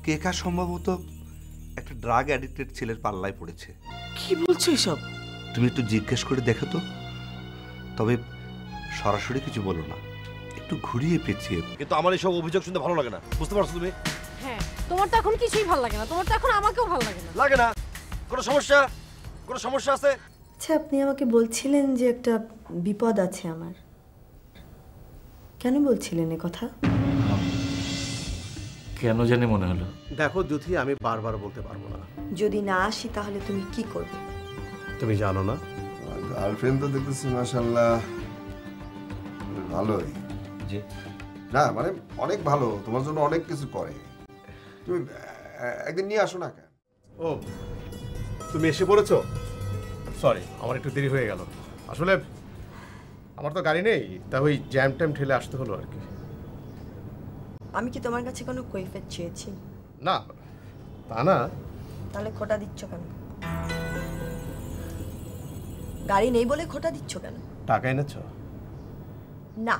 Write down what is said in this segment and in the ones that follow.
কেকা সম্ভবত একটা drug addicted ছেলের পাল্লায় পড়েছে। কি বলছো এসব? তুমি একটু জিজ্ঞেস করে দেখো তো। তবে সরাসরি কিছু বলো না, একটু ঘুরিয়ে পেঁচিয়ে। কিন্তু আমার এইসব অভিযোগ শুনতে ভালো লাগে না, বুঝতে পারছো তুমি? হ্যাঁ, তোমার তো এখন কিছুই ভালো লাগে না, তোমার তো এখন আমাকেও ভালো লাগে না। লাগে না? কোনো সমস্যা? কোনো সমস্যা আছে? আচ্ছা, আপনি আমাকে বলছিলেন যে একটা বিপদ আছে আমার, কেন বলছিলেন এ কথা? কেন জানি মনে হলো। দেখো যুথি, আমি বারবার বলতে পারবো না। যদি না আসি তাহলে তুমি কি করবে? তুমি জানো না? গার্লফ্রেন্ড তো দেখতেছি মাশাআল্লাহ ভালোই। জি না মানে অনেক ভালো, তোমার জন্য অনেক কিছু করে। তুমি একদিন নিয়ে আসো না। কেন? ও, তুমি এসে পড়েছো? সরি, আমার একটু দেরি হয়ে গেল। আসলে আমার তো গাড়ি নেই, তা ওই জ্যাম ট্যাম ঠেলে আসতে হলো আর কি। আমি কি তোমার কাছে কোনো কৈফিয়ত চেয়েছি? না, তা না। তাহলে খোটা দিচ্ছ কেন? গাড়ি নেই বলে খোটা দিচ্ছ কেন? টাকা এনেছো? না।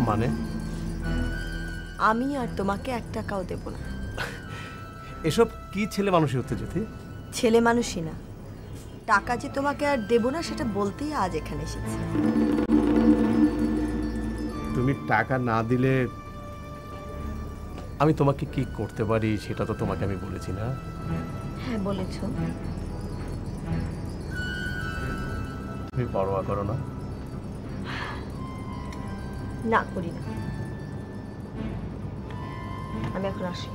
মানে? আমি আর তোমাকে 1 টাকাও দেব না। এসব কি ছেলে মানুষই হচ্ছে যুথি? ছেলে মানুষই না, টাকা যে তোমাকে আর দেব না সেটা বলতেই আজ এখানে এসেছি। তুমি টাকা না দিলে আমি তোমাকে কি করতে পারি সেটা তো তোমাকে আমি বলেছি না? হ্যাঁ বলেছো। তুমি পরোয়া করো না? না করি না। আমি এখন আসি।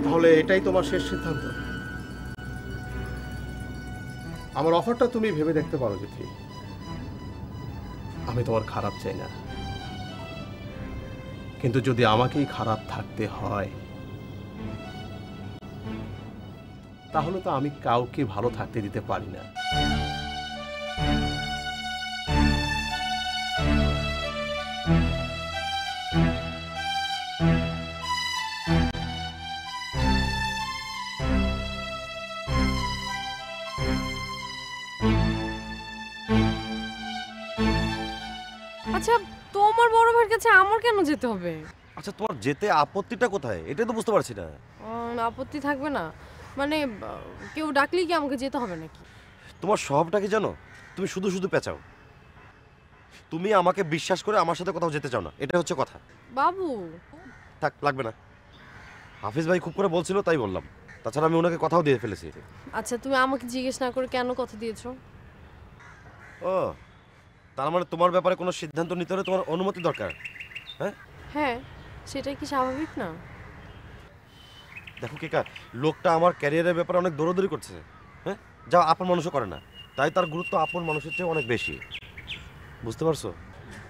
তাহলে এটাই তোমার শেষ সিদ্ধান্ত? আমার অফারটা তুমি ভেবে দেখতে পারো যুথি। আমি তোমার খারাপ চাই না, কিন্তু যদি আমাকেই খারাপ থাকতে হয় তাহলে তো আমি কাউকে ভালো থাকতে দিতে পারি না। আচ্ছা, তোমার বড় ভাইয়ের কাছে আমার কেন যেতে হবে? আচ্ছা, তোমার যেতে আপত্তিটা কোথায় এটাই তো বুঝতে পারছি না। আপত্তি থাকবে না মানে কেউ ডাকলেই কি আমাকে যেতে হবে নাকি? তোমার স্বভাবটা কি জানো? তুমি শুধু শুধু পেঁচাও। তুমি আমাকে বিশ্বাস করে আমার সাথে কোথাও যেতে চাও না, এটা হচ্ছে কথা। বাবু থাক, লাগবে না। হাফিজ ভাই খুব করে বলছিল তাই বললাম, তাছাড়া আমি ওনাকে কথাও দিয়ে ফেলেছি। আচ্ছা, তুমি আমাকে জিজ্ঞেস না করে কেন কথা দিয়েছো? ও, তার মানে তোমার ব্যাপারে কোনো সিদ্ধান্ত নিতে হলে তোমার অনুমতি দরকার? হ্যাঁ হ্যাঁ, সেটাই কি স্বাভাবিক না? দেখো কেকা, লোকটা আমার ক্যারিয়ারের ব্যাপারে অনেক দৌড়দৌড়ি করছে, হ্যাঁ, যা আপন মানুষও করে না, তাই তার গুরুত্ব আপন মানুষের চেয়ে অনেক বেশি, বুঝতে পারছো?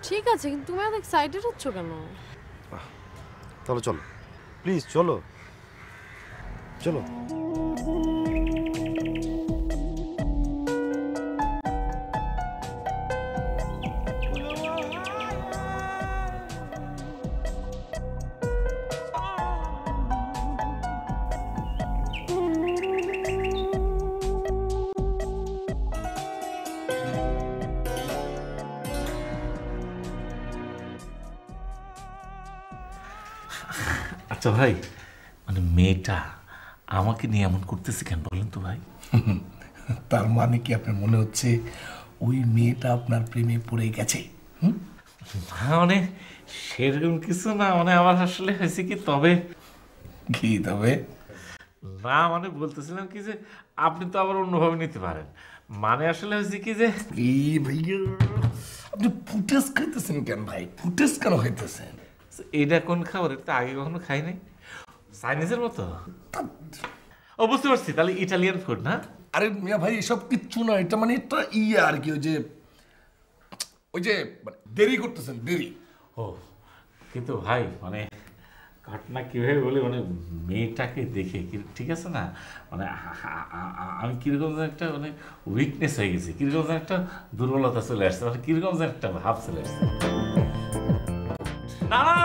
ঠিক আছে, কিন্তু তুমি এত এক্সাইটেড হচ্ছ কেন? তাহলে চলো, প্লিজ চলো চলো। আচ্ছা ভাই, মানে মেয়েটা আমাকে নিয়ে এমন করতেছে কেন বলেন তো ভাই? তার মানে কি আপনার মনে হচ্ছে ওই মেয়েটা আপনার প্রেমে পড়ে গেছে? না মানে সেরকম কিছু না, মানে আমার আসলে হয়েছে কি, তবে কি তবে? না মানে বলতেছিলাম কি যে আপনি তো আবার অন্যভাবে নিতে পারেন। মানে আসলে হয়েছে কি যে ভাইয়া আপনি ফুটেজ খাইতেছেন কেন ভাই? ফুটেজ কেন খাইতেছেন? এটা কোন খাবার? এটা আগে কখনো খাই নাই। চাইনিজের মতো? ও বুঝতে পারছি, তাহলে ইটালিয়ান ফুড না? আরে মিয়া ভাই, এসব কিচ্ছু না, এটা মানে এটা আর কি, ওই যে দেরি করতেছেন, দেরি। ও কিন্তু ভাই মানে ঘটনা কিভাবে বলি, মানে মেয়েটাকে দেখে ঠিক আছে না, মানে আমি কিরকম যেন একটা মানে উইকনেস হয়ে গেছি, কিরকম যেন একটা দুর্বলতা চলে আসছে, মানে কিরকম যেন একটা ভাব চলে আসছে। না না,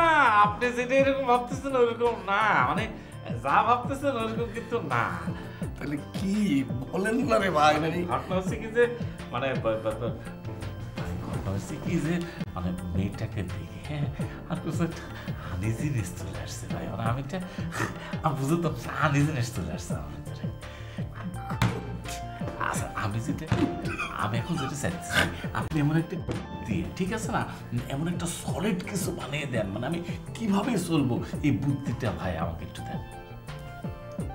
আপনি যেটা এরকম ভাবতেছেন ওইরকম না, মানে যা ভাবতেছেন ওইরকম কিন্তু না। তাহলে কি বলেন না রে ভাই? ঘটনা হচ্ছে কি যে মানে হয়েছে কি যে মানে মেয়েটাকে দেখে হ্যাঁ আর কিছু একটা আনইজিনেস চলে আসছে ভাই মানে আমি বুঝতাম আনইজিনেস চলে আসছে আমার ভিতরে। আচ্ছা আমি এখন যেটা চাইছি আপনি এমন একটা দিয়ে ঠিক আছে না, এমন একটা সলিড কিছু বানিয়ে দেন মানে আমি কিভাবে চলবো এই বুদ্ধিটা ভাই আমাকে একটু দেন।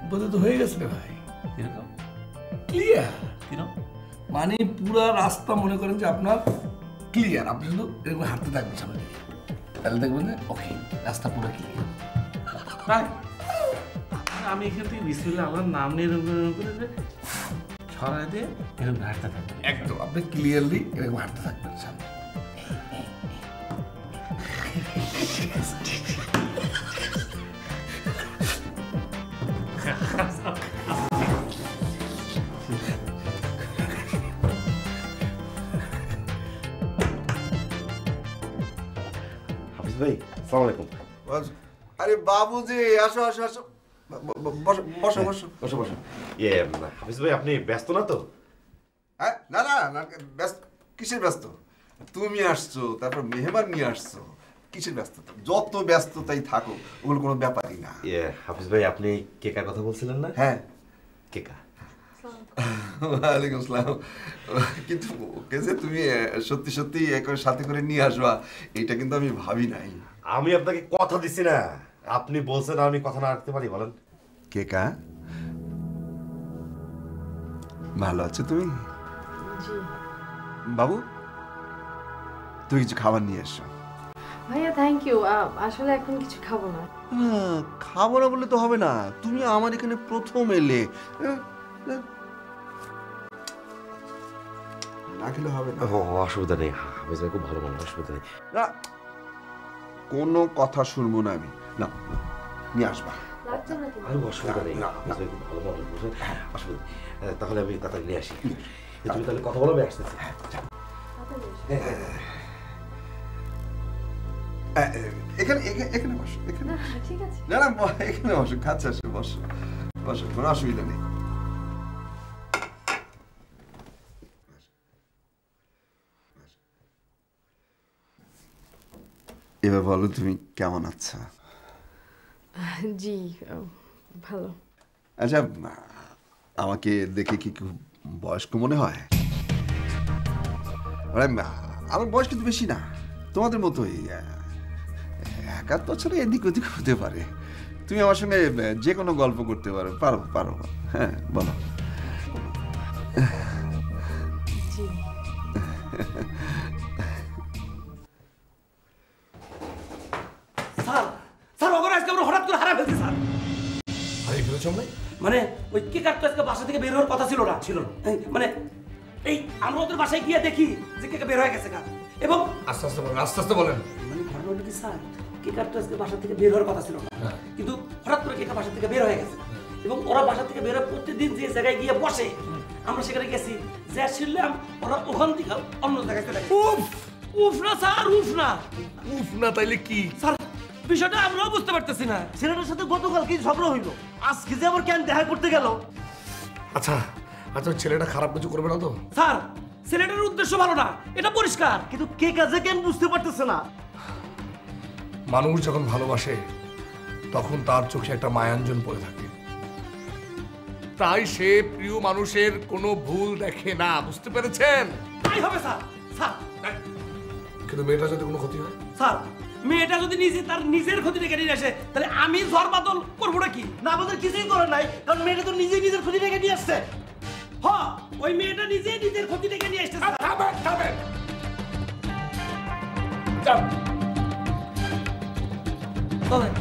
বোধ তো হয়ে গেছে রে ভাই, কিরকম ক্লিয়ার। কিরকম মানে পুরো রাস্তা মনে করেন যে আপনার ক্লিয়ার, আপনি শুধু এরকম হাঁটতে থাকবেন সামনে দিকে, তাহলে দেখবেন যে ওকে রাস্তা পুরো ক্লিয়ার। তাই আমি এখান থেকে বিসমিল্লাহ আমার নাম নিয়ে ছড়াই দিয়ে এরকম হাঁটতে থাকবেন। একদম আপনি ক্লিয়ারলি এরকম হাঁটতে থাকবেন সামনে। হাফিজ ভাই সালাম আলাইকুম। আরে বাবুজি আসো আসো আসো, বসো বসো বসো বসো বসো। ইয়ে হাফিজ ভাই আপনি ব্যস্ত না তো? হ্যাঁ না না না, ব্যস্ত কিসের ব্যস্ত? তুমি আসছো, তারপর মেহমান নিয়ে আসছো, কিসের ব্যস্ততা? যত ব্যস্ততাই থাকো ওগুলো কোনো ব্যাপারই না। ইয়ে হাফিজ ভাই আপনি কেকার কথা বলছিলেন না? হ্যাঁ কেকা। ওয়ালাইকুম আসসালাম। কিন্তু ওকে যে তুমি সত্যি সত্যি একবার সাথে করে নিয়ে আসবা এটা কিন্তু আমি ভাবি নাই। আমি আপনাকে কথা দিছি না, আপনি বলছেন আমি কথা না রাখতে পারি বলেন? কেকা ভালো আছো তুমি? বাবু তুমি কিছু খাবার নিয়ে এসো। ভাইয়া থ্যাংক ইউ, আসলে এখন কিছু খাবো না। খাবো না বললে তো হবে না, তুমি আমার এখানে প্রথম এলে, না খেলে হবে না। অসুবিধা নেই হাফিজ ভাই খুব ভালো মানুষ, অসুবিধা নেই। না কোনো কথা শুনবো না আমি, না নিয়ে আসবা। আরে অসুবিধা নেই, হাফিজ ভাই খুব ভালো মানুষ, বুঝলেন? অসুবিধা নেই। তাহলে আমি তাড়াতাড়ি নিয়ে আসি। তুমি তাহলে কথা বলবে আসতেছি। এখানে এখানে বসো, এখানে। ঠিক আছে। না না এখানে বসো, কাছে আসো, বসো বসো, কোনো অসুবিধা নেই। এবার বলো তুমি কেমন আছো? জি ভালো। আচ্ছা আমাকে দেখে কি খুব বয়স্ক মনে হয়? আমার বয়স কিন্তু বেশি না, তোমাদের মতোই 71 বছরে এদিক ওদিক হতে পারে। তুমি আমার সঙ্গে যে কোনো গল্প করতে পারো, পারো পারো। হ্যাঁ বলো। জি স্যার স্যার ওখানে আজকে আমরা হঠাৎ করে হারা ফেলছি স্যার। হারিয়ে ফেলেছো আমরা? মানে ওই কেকার তো আজকে বাসা থেকে বের হওয়ার কথা ছিল না। ছিল না মানে এই আমরা ওদের বাসায় গিয়ে দেখি যে কেকা বের হয়ে গেছে গা। এবং আস্তে আস্তে বলেন, আস্তে আস্তে বলেন। মানে ঘটনা হলো কি স্যার, কেকার তো আজকে বাসা থেকে বের হওয়ার কথা ছিল না, কিন্তু হঠাৎ করে কেকা বাসা থেকে বের হয়ে গেছে। এবং ওরা বাসা থেকে বের হয়ে প্রতিদিন যে জায়গায় গিয়ে বসে আমরা সেখানে গেছি, যা শুনলাম ওরা ওখান থেকে অন্য জায়গায় চলে গেছে। উফ উফ না স্যার, উফ না। উফ না তাইলে কি? স্যার বিষয়টা আমরাও বুঝতে পারতেছি না। ছেলেটার সাথে গতকাল কি ঝগড়া হইলো, আজকে যে আবার কেন দেখা করতে গেল? আচ্ছা আচ্ছা, ছেলেটা খারাপ কিছু করবে না তো? স্যার ছেলেটার উদ্দেশ্য ভালো না, এটা পরিষ্কার, কিন্তু কে কাজে কেন বুঝতে পারতেছে না। মানুষ যখন ভালোবাসে তখন তার চোখে একটা মায়াঞ্জন পড়ে থাকে, তাই সে প্রিয় মানুষের কোনো ভুল দেখে না, বুঝতে পেরেছেন? তাই হবে স্যার। স্যার কিন্তু মেয়েটা যদি কোনো ক্ষতি হয়? স্যার মেয়েটা যদি নিজে তার নিজের ক্ষতি ডেকে নিয়ে আসে তাহলে আমি ঝড় বাদল করবো নাকি? না, আমাদের কিছুই করার নাই, কারণ মেয়েটা তো নিজেই নিজের ক্ষতি ডেকে নিয়ে আসছে। হ্যাঁ ওই মেয়েটা নিজেই নিজের ক্ষতি ডেকে নিয়ে আসছে। থামেন, থামেন। যান। চলেন।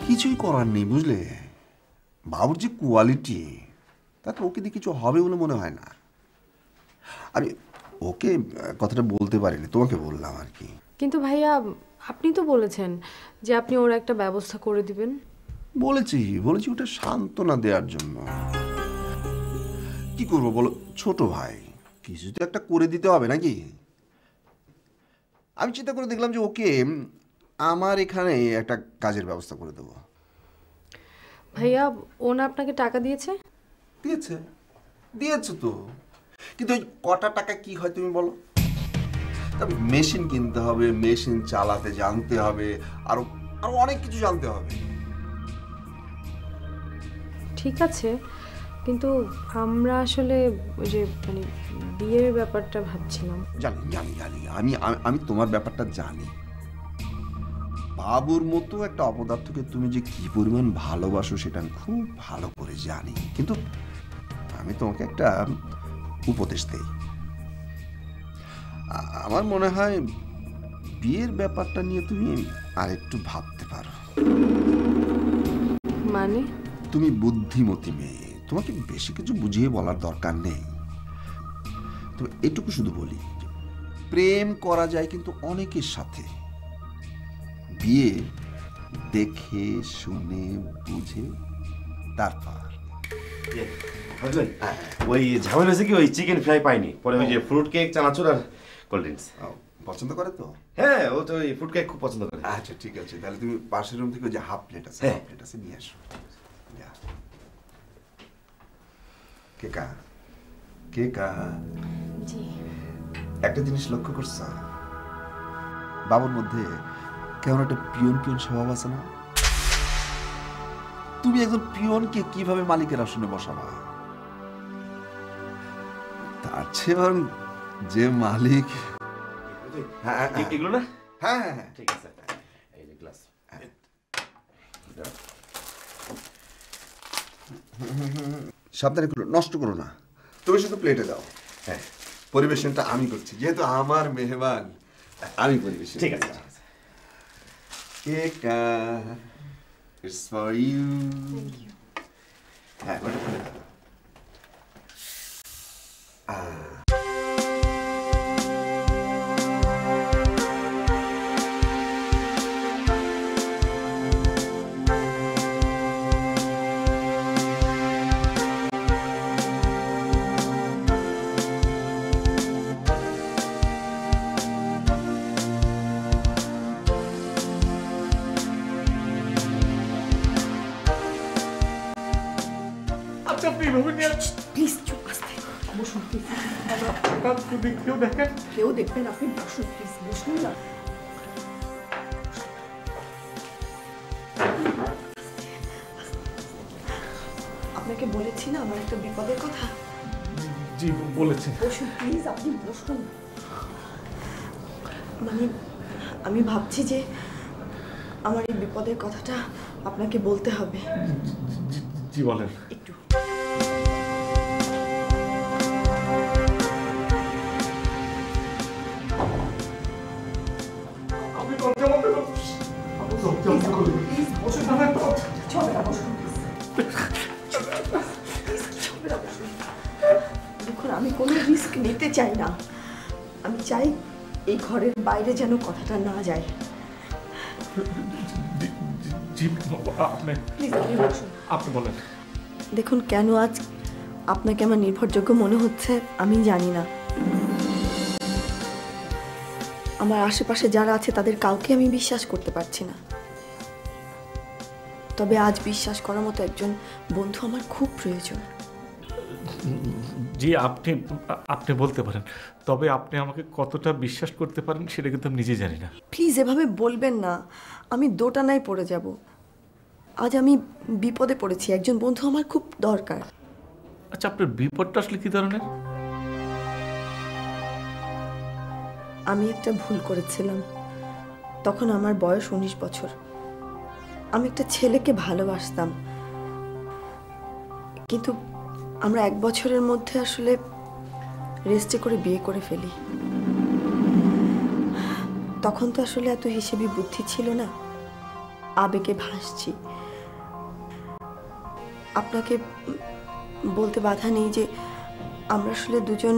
কিছুই করার নেই বুঝলে, বাবুর যে কোয়ালিটি তাতে ওকে দিয়ে কিছু হবে বলে মনে হয় না। আমি ওকে কথাটা বলতে পারিনি, তোমাকে বললাম আর কি। কিন্তু ভাইয়া আপনি তো বলেছেন যে আপনি ওর একটা ব্যবস্থা করে দিবেন। বলেছি বলেছি ওটা সান্ত্বনা দেওয়ার জন্য। কি করবো বলো, ছোট ভাই, কিছু তো একটা করে দিতে হবে নাকি? আমি চিন্তা করে দেখলাম যে ওকে আমার এখানে একটা কাজের ব্যবস্থা করে দেবো। ভাইয়া ও না আপনাকে টাকা দিয়েছে? দিয়েছে, দিয়েছে তো, কিন্তু ওই কটা টাকা কি হয় তুমি বলো? তবে মেশিন কিনতে হবে, মেশিন চালাতে জানতে হবে, আরো আরো অনেক কিছু জানতে হবে। ঠিক আছে, কিন্তু আমরা আসলে ওই যে মানে বিয়ের ব্যাপারটা ভাবছিলাম। জানি জানি জানি আমি আমি তোমার ব্যাপারটা জানি। বাবুর মতো একটা অপদার্থকে তুমি যে কি পরিমাণ ভালোবাসো সেটা আমি খুব ভালো করে জানি, কিন্তু আমি তোমাকে একটা উপদেশ দেই। আমার মনে হয় বিয়ের ব্যাপারটা নিয়ে তুমি আরেকটু ভাবতে পারো। মানে? তুমি বুদ্ধিমতী মেয়ে, তোমাকে বেশি কিছু বুঝিয়ে বলার দরকার নেই। তবে এটুকু শুধু বলি, প্রেম করা যায় কিন্তু অনেকের সাথে, বিয়ে দেখে শুনে বুঝে তারপর। ওই ঝামেলা হয়েছে কি, ওই চিকেন ফ্রাই পাইনি, পরে ওই যে ফ্রুট কেক, চানাচুর আর কোল্ড ড্রিঙ্কস। পছন্দ করে তো? হ্যাঁ, ও তো ওই ফ্রুট কেক খুব পছন্দ করে। আচ্ছা ঠিক আছে, তাহলে তুমি পাশের রুম থেকে ওই যে হাফ প্লেট আছে, হাফ প্লেট আছে নিয়ে আসো। কেকা কেকা, জি। একটা জিনিস লক্ষ্য করছো, বাবুর মধ্যে কেমন একটা পিয়ন পিয়ন স্বভাব আছে না? তুমি একজন পিয়নকে কিভাবে মালিকের আসনে বসাবা? তার চেয়ে বরং যে মালিক। এগুলো না? হ্যাঁ হ্যাঁ হ্যাঁ, ঠিক আছে, এই যে গ্লাস। সাবধানে করো, নষ্ট করো না। তুমি শুধু প্লেটে দাও। হ্যাঁ, পরিবেশনটা আমি করছি, যেহেতু আমার মেহমান আমি পরিবেশন। ঠিক আছে। কেকা, it's for you. হ্যাঁ, ওটা খুলে দাও। আচ্ছা আপনি এভাবে নিয়ে প্লিজ চুপ, আস্তে বসুন প্লিজ। যদি কেউ দেখেন? কেউ দেখবেন, আপনি বসুন প্লিজ, বসুন না। আপনাকে বলেছি না আমার একটা বিপদের কথা? জি বলেছেন। বসুন প্লিজ, আপনি বসুন। মানে আমি ভাবছি যে আমার এই বিপদের কথাটা আপনাকে বলতে হবে। জি বলেন। একটু আপনি দরজা বন্ধ করুন। আপনি দরজা বন্ধ করুন। প্লিজ বসুন। চলে না, বসুন প্লিজ। দেখুন, আমি কোনো রিস্ক নিতে চাই না। আমি চাই এই ঘরের বাইরে যেন কথাটা না যায়। জি আপনি প্লিজ আপনি বসুন। আপনি বলেন। দেখুন, কেন আজ আপনাকে আমার নির্ভরযোগ্য মনে হচ্ছে আমি জানি না। আমার আশেপাশে যারা আছে তাদের কাউকে আমি বিশ্বাস করতে পারছি না। তবে আজ বিশ্বাস করার মতো একজন বন্ধু আমার খুব প্রয়োজন। জি আপনি আপনি বলতে পারেন, তবে আপনি আমাকে কতটা বিশ্বাস করতে পারেন সেটা কিন্তু আমি নিজে জানি না। প্লিজ এভাবে বলবেন না, আমি দোটানায় পড়ে যাব। আজ আমি বিপদে পড়েছি, একজন বন্ধু আমার খুব দরকার। আচ্ছা আপনার বিপদটা আসলে কি ধরনের? আমি একটা ভুল করেছিলাম। তখন আমার বয়স 19 বছর। আমি একটা ছেলেকে ভালোবাসতাম, কিন্তু আমরা 1 বছরের মধ্যে আসলে রেজিস্ট্রি করে বিয়ে করে ফেলি। তখন তো আসলে এত হিসেবি বুদ্ধি ছিল না, আবেগে ভাসছি। আপনাকে বলতে বাধা নেই যে আমরা আসলে দুজন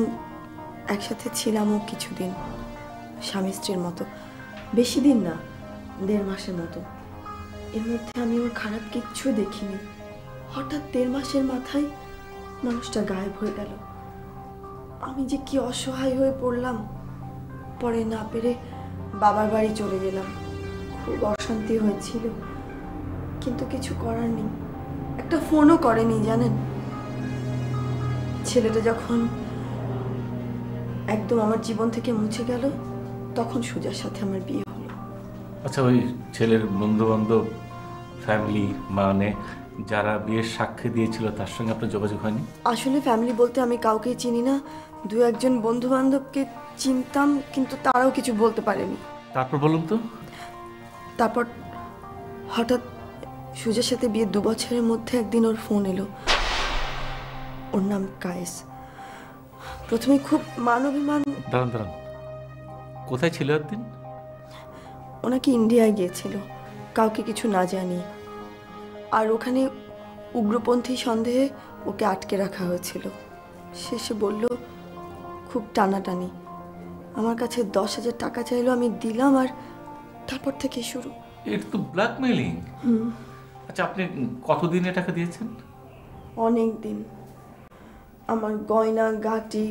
একসাথে ছিলামও কিছুদিন, স্বামী স্ত্রীর মতো। বেশি দিন না, 1.5 মাসের মতো। এর মধ্যে আমি ওর খারাপ কিচ্ছু দেখিনি। হঠাৎ 1.5 মাসের মাথায় মানুষটা গায়েব হয়ে গেল। আমি যে কি অসহায় হয়ে পড়লাম। পরে না পেরে বাবার বাড়ি চলে গেলাম। খুব অশান্তি হয়েছিল, কিন্তু কিছু করার নেই। একটা ফোনও করেনি জানেন। ছেলেটা যখন একদম আমার জীবন থেকে মুছে গেল, তখন সুজার সাথে আমার বিয়ে হলো। আচ্ছা, ওই ছেলের বন্ধু বান্ধব, ফ্যামিলি, মানে যারা বিয়ের সাক্ষী দিয়েছিল তার সঙ্গে আপনার যোগাযোগ হয়নি? আসলে ফ্যামিলি বলতে আমি কাউকেই চিনি না। দু একজন বন্ধু বান্ধবকে চিনতাম, কিন্তু তারাও কিছু বলতে পারেনি। তারপর বলুন তো। তারপর হঠাৎ সুজার সাথে বিয়ে 2 বছরের মধ্যে একদিন ওর ফোন এলো। ওর নাম কায়েস। প্রথমে খুব মানবিমান। দাঁড়ান, কোথায় ছিল একদিন? ওনাকে ইন্ডিয়ায় গিয়েছিল কাউকে কিছু না জানিয়ে, আর ওখানে উগ্রপন্থী সন্দেহে ওকে আটকে রাখা হয়েছিল। শেষে বলল খুব টানাটানি। আমার কাছে 10,000 টাকা চাইলো, আমি দিলাম, আর তারপর থেকে শুরু। এটা তো ব্ল্যাকমেইলিং। আচ্ছা, আপনি কতদিন টাকা দিয়েছেন? অনেক দিন। আমার গয়না গাটি,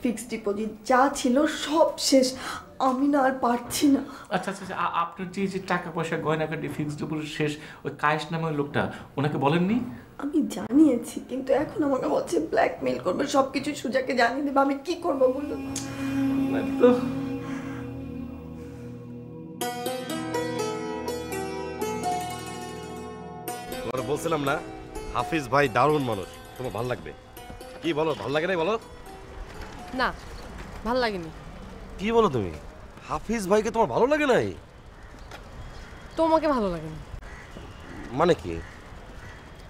ফিক্সড ডিপোজিট যা ছিল সব শেষ। আমি না আর পারছি না। আচ্ছা, আপনার যে টাকা পয়সা, গয়নাগাটি, ফিক্সড ডিপোজিট শেষ, ওই কায়েস নামের লোকটা, ওনাকে বলেননি? আমি জানিয়েছি, কিন্তু এখন আমাকে বলছে ব্ল্যাকমেইল করবে, সবকিছু সুজাকে জানিয়ে দেবে। আমি কি করবো বলুন? তো তোমার বলছিলাম না, হাফিজ ভাই দারুণ মানুষ, তোমার ভালো লাগবে। কি বলো, ভালো লাগে নাই বলো? না, ভাল লাগেনি। কি বলো তুমি? হাফিজ ভাইকে তোমার ভালো লাগে নাই? তোমাকে ভালো লাগেনি মানে কি?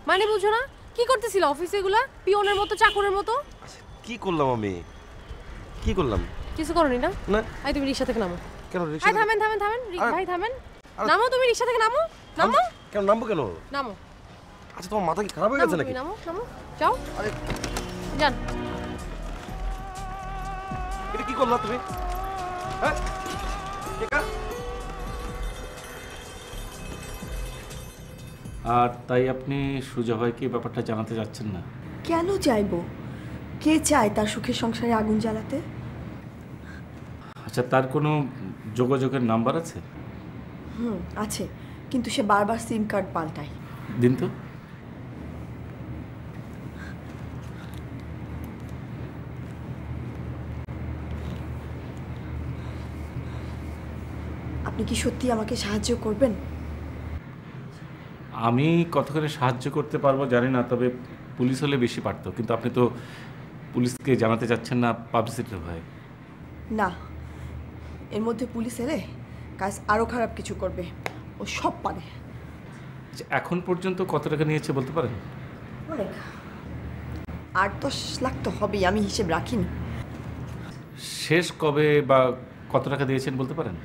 মানে বুঝো না? কি করতেছিল অফিসে এগুলা, পিয়নের মতো, চাকরের মতো? কি করলাম আমি? কি করলাম? কিছু করনি না? না। আই তুমি রিকশা থেকে নামো। কেন রিকশা? আই থামেন। ভাই থামেন। নামো, তুমি রিকশা থেকে নামো। নামো। কেন নামবো কেন? নামো। আচ্ছা, তোমার মাথা কি খারাপ হয়ে গেছে নাকি? নামো। যাও। আরে যান। এটা কি করলা তুমি? হ্যাঁ? আর তাই আপনি সুজা ভাইকে ব্যাপারটা জানাতে যাচ্ছেন না? কেন চাইবো? কে চায় তার সুখের সংসারে আগুন জ্বালাতে? আচ্ছা, তার কোনো যোগাযোগের নাম্বার আছে? আছে, কিন্তু সে বারবার সিম কার্ড পাল্টায়। দিন তো। আপনি কি সত্যি আমাকে সাহায্য করবেন? আমি কতখানি সাহায্য করতে পারবো জানি না, তবে পুলিশ হলে বেশি পারতো। কিন্তু আপনি তো পুলিশকে জানাতে চাচ্ছেন না, পাবলিসিটির ভয়। না, এর মধ্যে পুলিশ এলে কাজ আরো খারাপ কিছু করবে। ও সব পারে। এখন পর্যন্ত কত টাকা নিয়েছে বলতে পারেন? অনেক, 8-10 লাখ তো হবেই, আমি হিসেব রাখিনি। শেষ কবে বা কত টাকা দিয়েছেন বলতে পারেন?